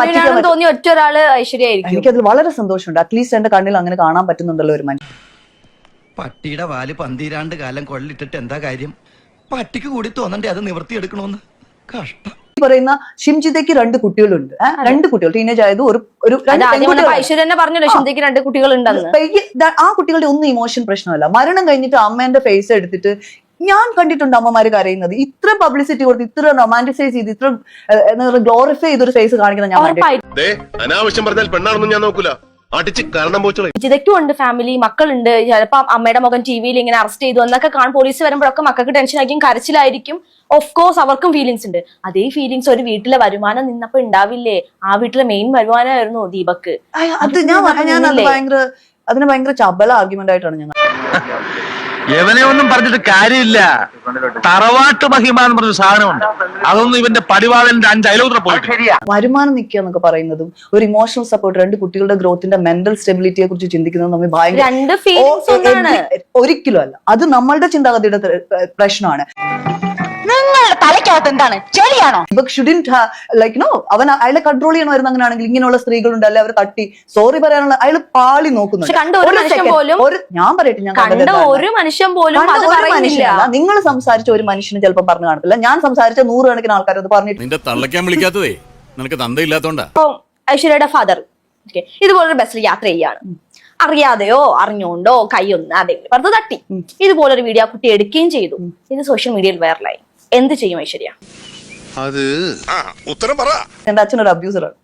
പറ്റിക്കാൻ തോന്നിയ ഒറ്റ ഒരാള് ഐശ്വര്യായിരിക്കും. എനിക്കതിൽ വളരെ സന്തോഷമുണ്ട്. അറ്റ്ലീസ്റ്റ് എന്റെ കണ്ണിൽ അങ്ങനെ കാണാൻ പറ്റുന്നുണ്ടല്ലോ ഒരു മനുഷ്യൻ. പട്ടിയുടെ വാല് 12 കാലം കൊള്ളിട്ടിട്ട് എന്താ കാര്യം? പട്ടിക്ക് കൂടി തോന്നണ്ടേ അത് നിവർത്തിയെടുക്കണോന്ന്? കഷ്ടം. പറയുന്ന ഷിംജിതയ്ക്ക് 2 കുട്ടികളുണ്ട്. 2 കുട്ടികൾ ടീനേജ് ആയത് ഐശ്വര്യ തന്നെ പറഞ്ഞല്ലോ ഷിംജിതയ്ക്ക് 2 കുട്ടികളുണ്ടെന്ന്. ആ കുട്ടികളുടെ ഒന്നും ഇമോഷൻ പ്രശ്നമല്ല. മരണം കഴിഞ്ഞിട്ട് അമ്മേന്റെ ഫേസ് എടുത്തിട്ട് ഞാൻ കണ്ടിട്ടുണ്ട് അമ്മമാര് കരയുന്നത്. ഇത്ര പബ്ലിസിറ്റി കൊടുത്ത്, ഇത്ര റൊമാൻറ്റിസൈസ് ചെയ്ത്, ഇത്ര ഗ്ലോറിഫൈ ചെയ്തൊരു ഫേസ് കാണിക്കുന്ന ഞാൻ അനാവശ്യം പറഞ്ഞാൽ പെണ്ണാണെന്നും ഞാൻ നോക്കൂല. ജിതയ്ക്കും ഉണ്ട് ഫാമിലി, മക്കളുണ്ട്. ചിലപ്പോ അമ്മയുടെ മകൻ ടിവിയിൽ ഇങ്ങനെ അറസ്റ്റ് ചെയ്തു എന്നൊക്കെ കാണും. പോലീസ് വരുമ്പോഴൊക്കെ മക്കൾക്ക് ടെൻഷൻ ആയിരിക്കും, കരച്ചിലായിരിക്കും. ഓഫ് കോഴ്സ് അവർക്കും ഫീലിങ്സ് ഉണ്ട്. അതേ ഫീലിങ്സ് ഒരു വീട്ടിലെ വരുമാനം നിന്നപ്പോ ഉണ്ടാവില്ലേ? ആ വീട്ടിലെ മെയിൻ വരുമാനമായിരുന്നു ദീപക്ക്. അതിന് ഭയങ്കര ചബല ആർഗ്യുമെന്റ് ആയിട്ടാണ് ഞങ്ങൾ. എവനെ ഒന്നും പറഞ്ഞിട്ട് കാര്യമില്ല. തറവാട്ട് മഹിമ എന്ന് പറഞ്ഞ സാധനമുണ്ട്. അതൊന്നും ഇവന്റെ പടിവാളന്റെ 5 അയലോത്ര പോയിട്ട് വരുമാനം നിൽക്കുക എന്നൊക്കെ പറയുന്നതും ഒരു ഇമോഷണൽ സപ്പോർട്ട്, 2 കുട്ടികളുടെ ഗ്രോത്തിന്റെ മെന്റൽ സ്റ്റെബിലിറ്റിയെ കുറിച്ച് ചിന്തിക്കുന്നതും നമ്മൾ ഭയങ്കര ഒരിക്കലും അല്ല. അത് നമ്മളുടെ ചിന്താഗതിയുടെ പ്രശ്നമാണ്. തലയ്ക്കകത്ത് എന്താണ് ചെളിയാണോ? അവൻ അയാളെ കൺട്രോൾ ചെയ്യണമായിരുന്നു. അങ്ങനെയാണെങ്കിൽ ഇങ്ങനെയുള്ള സ്ത്രീകളുണ്ടല്ലേ, അവർ തട്ടി സോറി പറയാനുള്ള അയാൾ പാളി നോക്കുന്നുണ്ട്. ഞാൻ പറയട്ടെ, നിങ്ങൾ സംസാരിച്ച ഒരു മനുഷ്യന് ചിലപ്പോൾ പറഞ്ഞു കാണത്തില്ല. ഞാൻ സംസാരിച്ച 100 കണക്കിന് ആൾക്കാർ അത് പറഞ്ഞിട്ട്. ഐശ്വര്യയുടെ ഫാദർ ഇതുപോലൊരു ബസ്സിൽ യാത്ര ചെയ്യാണ്. അറിയാതെയോ അറിഞ്ഞുകൊണ്ടോ കൈയൊന്ന് അതെങ്കിലും വെറുതെ തട്ടി. ഇതുപോലൊരു വീഡിയോ കുട്ടി എടുക്കുകയും ചെയ്തു. ഇത് സോഷ്യൽ മീഡിയയിൽ വൈറലായി. എന്ത് ചെയ്യും ഐശ്വര്യ? എന്റെ അച്ഛനൊരു അബ്യൂസറാണ്.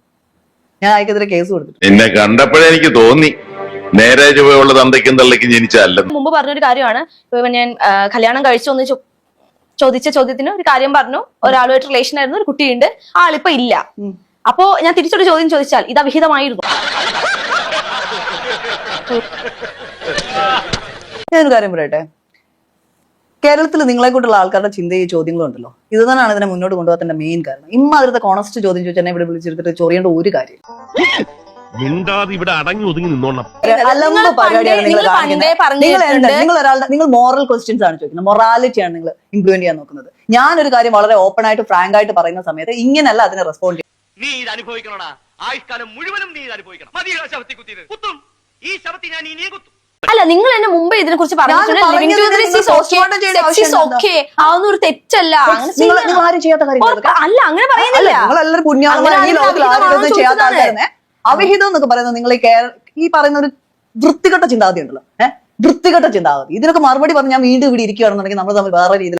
ഞാൻ അയക്കെതിരെ കേസ് കൊടുത്തിട്ട് എന്നെ കണ്ടപ്പോഴേ എനിക്ക് തോന്നി നേരെ ചുവയുള്ള തന്തയ്ക്കും തള്ളയ്ക്കും ജനിച്ചല്ല. മുമ്പ് പറഞ്ഞൊരു കാര്യമാണ്, ഞാൻ കല്യാണം കഴിച്ചു എന്ന് ചോദിച്ച ചോദ്യത്തിന് ഒരു കാര്യം പറഞ്ഞു. ഒരാളുമായിട്ട് റിലേഷൻ ആയിരുന്നു, ഒരു കുട്ടിയുണ്ട്, ആളിപ്പോ ഇല്ല. അപ്പോ ഞാൻ തിരിച്ചൊരു ചോദ്യം ചോദിച്ചാൽ ഇത് അവിഹിതമായിരുന്നു? ഞാനൊരു കാര്യം പറയട്ടെ, കേരളത്തിൽ നിങ്ങളെ കൊണ്ടുള്ള ആൾക്കാരുടെ ചിന്തയും ചോദ്യങ്ങളുണ്ടല്ലോ, ഇത് തന്നെയാണ് ഇതിനെ മുന്നോട്ട് കൊണ്ടുപോകാത്തതിന്റെ മെയിൻ കാരണം. ഇമ്മാതിരത്തെ കോണസ്റ്റ് ചോദ്യം ചോദിച്ചാൽ എന്നെ ഇവിടെ വിളിച്ചെടുത്തിട്ട് ചൊറിയേണ്ട ഒരു കാര്യം. നിങ്ങൾ മോറൽ ക്വസ്റ്റ്യൻസ് ആണ് ചോദിക്കുന്നത്, മൊറാലിറ്റിയാണ് നിങ്ങൾ ഇംപ്ലിമെന്റ് ചെയ്യാൻ നോക്കുന്നത്. ഞാനൊരു കാര്യം വളരെ ഓപ്പൺ ആയിട്ട് ഫ്രാങ്ക് ആയിട്ട് പറയുന്ന സമയത്ത് ഇങ്ങനെയല്ല അതിനെ റെസ്പോണ്ട് ചെയ്യും. നീ ഇത് അനുഭവിക്കണോടാ, ആയുഷ്കാലം മുഴുവനും നീ ഇത് അനുഭവിക്കണം. മതിയോ ശവത്തി കുത്തിയത്? കുത്തും, ഈ ശവത്തി ഞാൻ ഇനിയും കുത്തും. അല്ല, നിങ്ങൾ എന്നെ മുമ്പ് ഇതിനെ കുറിച്ച് പറഞ്ഞിട്ടുണ്ട്. അതൊന്നും ഒരു തെറ്റല്ല. അല്ല, അങ്ങനെ പറയുന്നില്ല. അവിഹിതം എന്നൊക്കെ പറയുന്നത് നിങ്ങൾ ഈ പറയുന്ന ഒരു വൃത്തികെട്ട ചിന്താഗതി ഉണ്ടല്ലോ, വൃത്തികെട്ട ചിന്താഗതി. ഇതിനൊക്കെ മറുപടി പറഞ്ഞ് ഞാൻ വീണ്ടും ഇവിടെ ഇരിക്കുകയാണെന്നുണ്ടെങ്കിൽ നമ്മൾ തമ്മിൽ വേറെ രീതിയിൽ